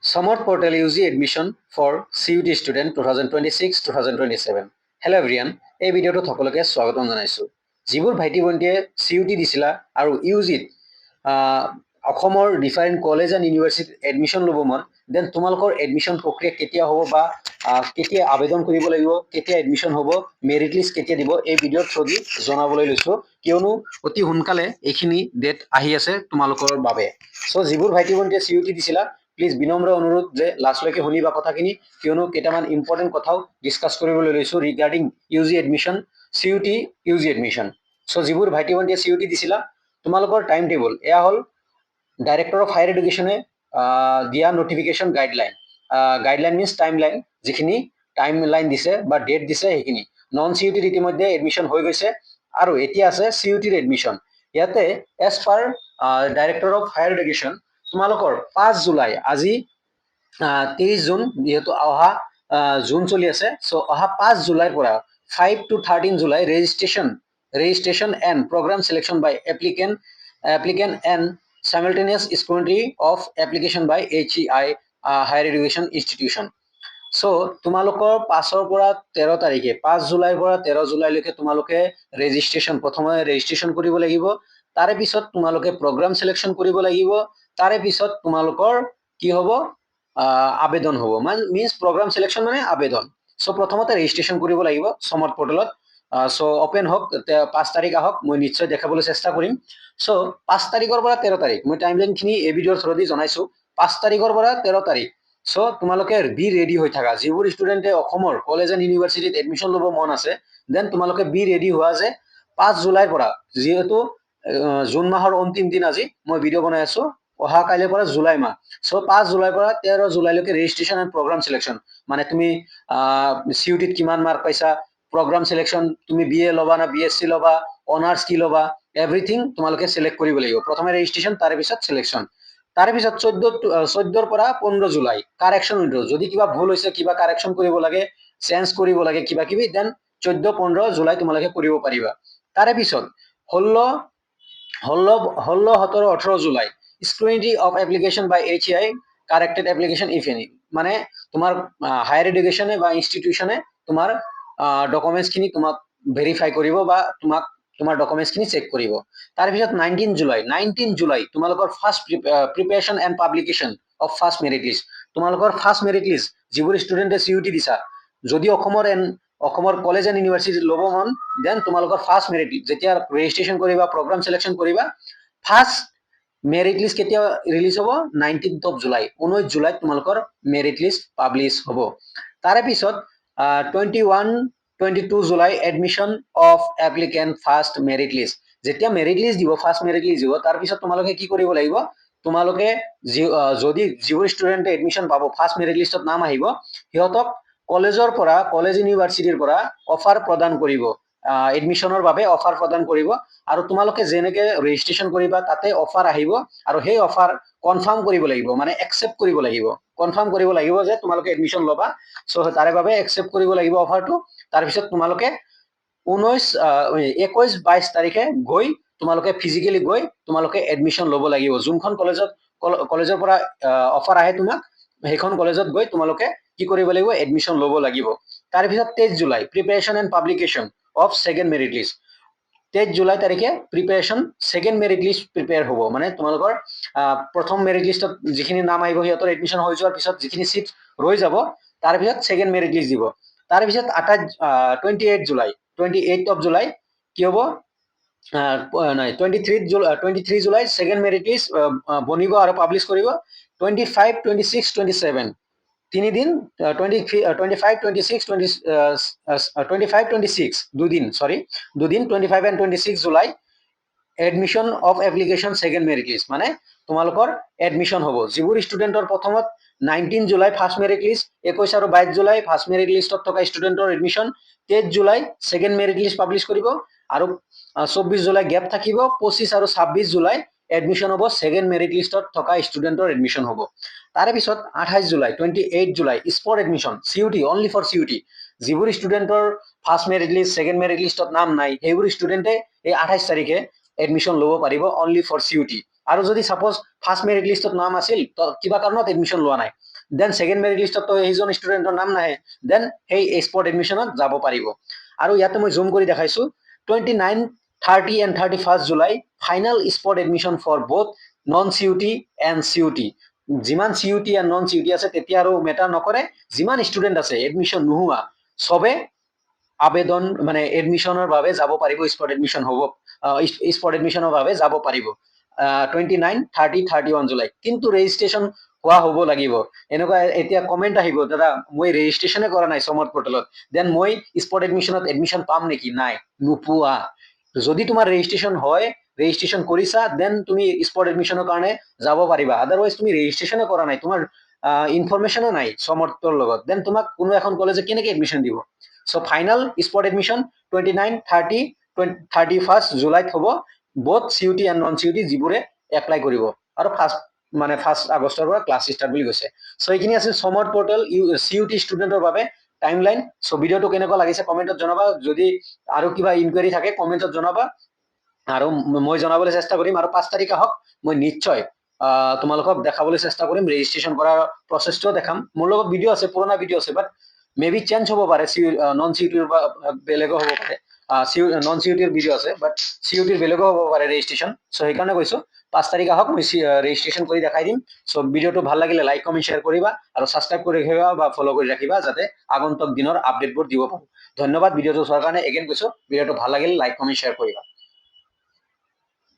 Somewhat portal UG admission for CUT student 2026-2027. Hello everyone, এই ভিডিঅ'টোত সকলোকে স্বাগতম জনাইছো। যিবোৰ ভাইটি ভণ্টিয়ে CUT দিছিলা আৰু UGত অসমৰ ডিফাৰেণ্ট কলেজ এণ্ড ইউনিভাৰ্চিটিত এডমিশ্যন ল'ব মন, দেন তোমালোকৰ এডমিশ্যন প্ৰক্ৰিয়া কেতিয়া হ'ব বা কেতিয়া আবেদন কৰিব লাগিব, কেতিয়া এডমিশ্যন হ'ব, মেৰিট লিষ্ট কেতিয়া দিব, এই ভিডিঅ'ৰ থ্ৰুদি জনাবলৈ লৈছো, কিয়নো অতি সোনকালে এইখিনি ডেট আহি আছে তোমালোকৰ বাবে। চ' যিবোৰ ভাইটি ভণ্টিয়ে CUT দিছিলা, প্লিজ বিনম্ৰ অনুৰোধ যে লাষ্টলৈকে শুনিবা কথাখিনি, কিয়নো কেইটামান ইম্পৰ্টেণ্ট কথাও ডিছকাছ কৰিবলৈ লৈছোঁ regarding UG admission, CUT UG admission. So' যিবোৰ ভাইটি ভণ্টিয়ে CUT দিছিলা, তোমালোকৰ টাইম টেবুল এয়া হ'ল ডাইৰেক্টৰ অফ হায়াৰ এডুকেশ্যনে দিয়া notification guideline. Guideline means time line, যিখিনি টাইম লাইন দিছে বা ডেট দিছে সেইখিনি। নন CUTত ইতিমধ্যে এডমিশ্যন হৈ গৈছে আৰু এতিয়া আছে CUTৰ এডমিশ্যন। ইয়াতে as per director of higher education তোমালোকৰ 5 জুলাই, আজি 23 জুন, যিহেতু অহা জুন চলি আছে, চ' অহা 5 জুলাইৰ পৰা 5 to 13 July registration and program selection by applicant and simultaneous scrutiny of application by HEI higher education institution. চ' তোমালোকৰ 5ৰ পৰা 13 তাৰিখে, 5 জুলাইৰ পৰা 13 জুলাইলৈকে তোমালোকে প্ৰথমে ৰেজিষ্ট্ৰেশ্যন কৰিব লাগিব। তাৰে পিছত তোমালোকে প্ৰগ্ৰাম চিলেকশ্যন কৰিব লাগিব। তাৰে পিছত তোমালোকৰ কি হ'ব, আবেদন হ'ব। মিনছ প্ৰগ্ৰাম চিলেকশ্যন মানে আবেদন। চ' প্ৰথমতে ৰেজিষ্ট্ৰেশ্যন কৰিব লাগিব সমৰ্থ পৰ্টেলত। চ' অপেন হওক, 5 তাৰিখ আহক, মই নিশ্চয় দেখাবলৈ চেষ্টা কৰিম। চ' 5 তাৰিখৰ পৰা 13 তাৰিখ, মই টাইমলাইনখিনি এই ভিডিঅ'ৰ থ্ৰুদি জনাইছো। 5 তাৰিখৰ পৰা 13 তাৰিখ। চ' তোমালোকে বি ৰেডি হৈ থাকা। যিবোৰ ষ্টুডেণ্টে অসমৰ কলেজ এণ্ড ইউনিভাৰ্চিটিত এডমিশ্যন ল'ব মন আছে, দেন তোমালোকে বি ৰেডি হোৱা যে 5 জুলাইৰ পৰা, যিহেতু জুন মাহৰ অন্তিম দিন আজি মই ভিডিঅ' বনাই আছো, অহা কাইলৈৰ পৰা জুলাই মাহ। চ' 5 জুলাইৰ পৰা 13 জুলাইলৈকে ৰেজিষ্ট্ৰেশ্যন এণ্ড প্ৰগ্ৰাম চিলেকশ্যন, মানে তুমি CUTত কিমান মাৰ্ক পাইছা, প্ৰগ্ৰাম চিলেকশ্যন, তুমি BA ল'বা না BSc ল'বা, অনাৰ্ছ কি ল'বা, এভৰিথিং তোমালোকে চিলেক্ট কৰিব লাগিব। প্ৰথমে ৰেজিষ্ট্ৰেশ্যন, তাৰে পিছত চিলেকশ্যন। তাৰে পিছত 14ৰ পৰা 15 জুলাই কাৰেকশ্যন উইণ্ড', যদি কিবা ভুল হৈছে, কিবা কাৰেকশ্যন কৰিব লাগে, চেঞ্জ কৰিব লাগে কিবা কিবি, দেন 14-15 জুলাই তোমালোকে কৰিব পাৰিবা। তাৰে পিছত 16, 17, 18 July scrutiny of application by HEI corrected application if any, মানে তোমাৰ হায়াৰ এডুকেশ্যনে বা ইনষ্টিটিউশ্যনে তোমাৰ ডকুমেণ্টছখিনি তোমাক ভেৰিফাই কৰিব বা তোমাৰ ডকুমেণ্টছখিনি চেক কৰিব। তাৰপিছত 19 জুলাই তোমালোকৰ first preparation and publication of first merit list. তোমালোকৰ ফাৰ্ষ্ট মেৰিট লিষ্ট, যিবোৰ ষ্টুডেণ্টে CUT দিছা, যদি অসমৰ কলেজ এণ্ড ইউনিভাৰ্চিটিত ল'ব মন, দেন তোমালোকৰ ফাৰ্ষ্ট মেৰিট লিষ্ট যেতিয়া ৰেজিষ্ট্ৰেশ্যন কৰিবা, প্ৰগ্ৰাম চিলেকশ্যন কৰিবা, ফাৰ্ষ্ট মেৰিট লিষ্ট কেতিয়া ৰিলিজ হ'ব? 19 জুলাই, 19 জুলাইত তোমালোকৰ মেৰিট লিষ্ট পাব্লিছ হ'ব। তাৰে পিছত 21-22 July admission of applicant first merit list. যেতিয়া মেৰিট লিষ্ট দিব, ফাৰ্ষ্ট মেৰিট লিষ্ট দিব, তাৰপিছত তোমালোকে কি কৰিব লাগিব, তোমালোকে যদি যিবোৰ ষ্টুডেণ্টে এডমিশ্যন পাব, ফাৰ্ষ্ট মেৰিট লিষ্টত নাম আহিব, সিহঁতক কলেজৰ পৰা, কলেজ ইউনিভাৰ্চিটিৰ পৰা অফাৰ প্ৰদান কৰিব, এডমিশ্যনৰ বাবে অফাৰ প্ৰদান কৰিব। আৰু তোমালোকে যেনেকে ৰেজিষ্ট্ৰেশ্যন কৰিবা, তাতে অফাৰ আহিব আৰু সেই অফাৰ কনফাৰ্ম কৰিব লাগিব, মানে একচেপ্ট কৰিব লাগিব, কনফাৰ্ম কৰিব লাগিব যে তোমালোকে এডমিশ্যন ল'বা। চ' তাৰে বাবে একচেপ্ট কৰিব লাগিব অফাৰটো। তাৰপিছত তোমালোকে 21-22 তাৰিখে গৈ তোমালোকে ফিজিকেলি গৈ তোমালোকে এডমিশ্যন ল'ব লাগিব। যোনখন কলেজৰ পৰা অফাৰ আহে তোমাক, সেইখন কলেজত গৈ তোমালোকে কি কৰিব লাগিব, এডমিশ্যন ল'ব লাগিব। তাৰপিছত 23 July preparation and publication of second merit list. 23 July তাৰিখে preparation second merit list prepare হ'ব, মানে তোমালোকৰ প্ৰথম মেৰিট লিষ্টত যিখিনি নাম আহিব, সিহঁতৰ এডমিশ্যন হৈ যোৱাৰ পিছত যিখিনি চিট ৰৈ যাব, তাৰপিছত ছেকেণ্ড মেৰিট লিষ্ট দিব। তাৰপিছত 28 জুলাই কি হ'ব, 23 জুলাই ছেকেণ্ড মেৰিট লিষ্ট বনিব আৰু পাব্লিছ কৰিব। 25, 26, 27 তিনিদিন, 25, 26 দুদিন, 25 and 26 July admission of application second merit list, মানে তোমালোকৰ এডমিশ্যন হ'ব। যিবোৰ ষ্টুডেণ্টৰ প্ৰথমত 19 জুলাই ফাৰ্ষ্ট মেৰিট লিষ্ট, 21 আৰু 22 জুলাই ফাৰ্ষ্ট মেৰিট লিষ্টত থকা ষ্টুডেণ্টৰ admission, 23 July second merit list publish কৰিব আৰু 24 জুলাই গেপ থাকিব, 25 আৰু 26 জুলাই এডমিশ্যন হ'ব, ছেকেণ্ড মেৰিট লিষ্টত থকা ষ্টুডেণ্টৰ এডমিশ্যন হ'ব। তাৰে পিছত 28 July spot admission, CUT, only for CUT। যিবোৰ ষ্টুডেণ্টৰ first merit list, second merit লিষ্টত নাম নাই, সেইবোৰ ষ্টুডেণ্টে এই 28 তাৰিখে এডমিশ্যন ল'ব পাৰিব, অনলি ফৰ CUT। আৰু যদি সাপোজ ফাৰ্ষ্ট মেৰিট লিষ্টত নাম আছিল কিবা কাৰণত এডমিশ্যন লোৱা নাই, দেন ছেকেণ্ড মেৰিট লিষ্টত সেইজন ষ্টুডেণ্টৰ নাম নাহে, দেন সেই স্পট এডমিশ্যনত যাব পাৰিব। আৰু ইয়াতে মই জুম কৰি দেখাইছো 29, 30 and 31 July final spot admission for both non CUET and CUET. যিমান চিউটি এণ্ড নন চিউটি আছে তেতিয়া আৰু মেটাৰ নকৰে, যিমান ষ্টুডেণ্ট আছে এডমিশ্যন নোহোৱা চবে আবেদন মানে এডমিশ্যনৰ বাবে যাব পাৰিব, স্পট এডমিশ্যন হ'ব, স্পট এডমিশ্যনৰ বাবে যাব পাৰিব 29, 30, 31 জুলাই। কিন্তু ৰেজিষ্ট্ৰেশ্যন হোৱা হ'ব লাগিব। এনেকুৱা এতিয়া কমেণ্ট আহিব, দাদা মই ৰেজিষ্ট্ৰেশ্যনে কৰা নাই সমৰ্থ পৰ্টেলত, দেন মই স্পট এডমিশ্যনত এডমিশ্যন পাম নেকি? নাই, নোপোৱা। যদি তোমাৰ ৰেজিষ্ট্ৰেশ্যন হয়, ৰেজিষ্ট্ৰেশ্যন কৰিছা, দেন তুমি স্পট এডমিশ্যনৰ কাৰণে যাব পাৰিবা। আদাৰৱাইজ তুমি ৰেজিষ্ট্ৰেশ্যনে কৰা নাই, তোমাৰ ইনফৰমেশ্যনো নাই সমৰ্থৰ লগত, দেন তোমাক কোনো এখন কলেজে কেনেকৈ এডমিশ্যন দিব? চ' ফাইনেল স্পট এডমিশ্যন 29, 30, 31 জুলাইত হ'ব বোথ চিউটি এণ্ড নন চিউটি যিবোৰে এপ্লাই কৰিব। আৰু ফাৰ্ষ্ট আগষ্টৰ পৰা ক্লাছ ষ্টাৰ্ট বুলি কৈছে। চ' এইখিনি আছিল সমৰ্থ পৰ্টেল চিউটি ষ্টুডেণ্টৰ বাবে টাইমলাইন। চ' ভিডিঅ'টো কেনেকুৱা লাগিছে কমেণ্টত জনাবা, যদি আৰু কিবা ইনকুৱাৰী থাকে কমেণ্টত জনাবা আৰু মই জনাবলৈ চেষ্টা কৰিম। আৰু 5 তাৰিখ আহক, মই নিশ্চয় তোমালোকক দেখাবলৈ চেষ্টা কৰিম, ৰেজিষ্ট্ৰেশ্যন কৰাৰ প্ৰচেছটোও দেখাম। মোৰ লগত ভিডিঅ' আছে, পুৰণা ভিডিঅ' আছে, বাট মে বি চেঞ্জ হ'ব পাৰে, নন চিউটিৰ বা বেলেগো হ'ব পাৰে, নন চিউটিৰ ভিডিঅ' আছে, বাট চিউটিৰ বেলেগো হ'ব পাৰে ৰেজিষ্ট্ৰেশ্যন। চ' সেইকাৰণে কৈছোঁ 5 তাৰিখ আহক, মই ৰেজিষ্ট্ৰেশ্যন কৰি দেখাই দিম। চ' ভিডিঅ'টো ভাল লাগিলে লাইক কমেণ্ট শ্বেয়াৰ কৰিবা আৰু ছাবস্ক্ৰাইব কৰি ৰাখিবা বা ফ'ল' কৰি ৰাখিবা, যাতে আগন্তুক দিনৰ আপডেটবোৰ দিব পাৰোঁ। ধন্যবাদ ভিডিঅ'টো চোৱাৰ কাৰণে। এগেইন কৈছোঁ ভিডিঅ'টো ভাল লাগিলে লাইক কমেণ্ট শ্বেয়াৰ কৰিবা।